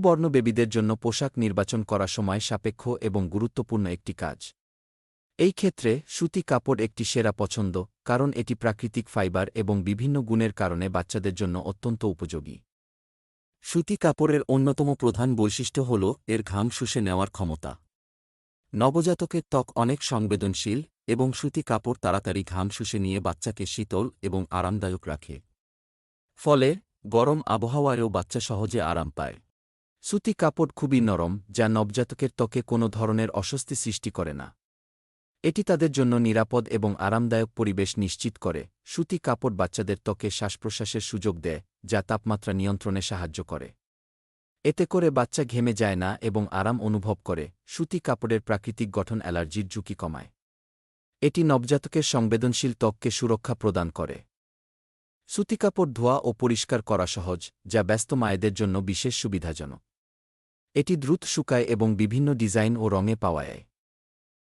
বর্ণ বেবিদের জন্য পোশাক নির্বাচন করা সময় সাপেক্ষ এবং গুরুত্বপূর্ণ একটি কাজ। এই ক্ষেত্রে সুতি কাপড় একটি সেরা পছন্দ, কারণ এটি প্রাকৃতিক ফাইবার এবং বিভিন্ন গুণের কারণে বাচ্চাদের জন্য অত্যন্ত উপযোগী। সুতি কাপড়ের অন্যতম প্রধান বৈশিষ্ট্য হল এর ঘাম শুষে নেওয়ার ক্ষমতা। নবজাতকের ত্বক অনেক সংবেদনশীল এবং সুতি কাপড় তাড়াতাড়ি ঘাম শুষে নিয়ে বাচ্চাকে শীতল এবং আরামদায়ক রাখে। ফলে গরম আবহাওয়ায়ও বাচ্চা সহজে আরাম পায়। সুতি কাপড় খুবই নরম, যা নবজাতকের ত্বকে কোনো ধরনের অস্বস্তি সৃষ্টি করে না। এটি তাদের জন্য নিরাপদ এবং আরামদায়ক পরিবেশ নিশ্চিত করে। সুতি কাপড় বাচ্চাদের ত্বকে শ্বাসপ্রশ্বাসের সুযোগ দেয়, যা তাপমাত্রা নিয়ন্ত্রণে সাহায্য করে। এতে করে বাচ্চা ঘেমে যায় না এবং আরাম অনুভব করে। সুতি কাপড়ের প্রাকৃতিক গঠন অ্যালার্জির ঝুঁকি কমায়। এটি নবজাতকের সংবেদনশীল ত্বককে সুরক্ষা প্রদান করে। সুতি কাপড় ধোয়া ও পরিষ্কার করা সহজ, যা ব্যস্ত মায়েদের জন্য বিশেষ সুবিধাজনক। এটি দ্রুত শুকায় এবং বিভিন্ন ডিজাইন ও রঙে পাওয়া যায়।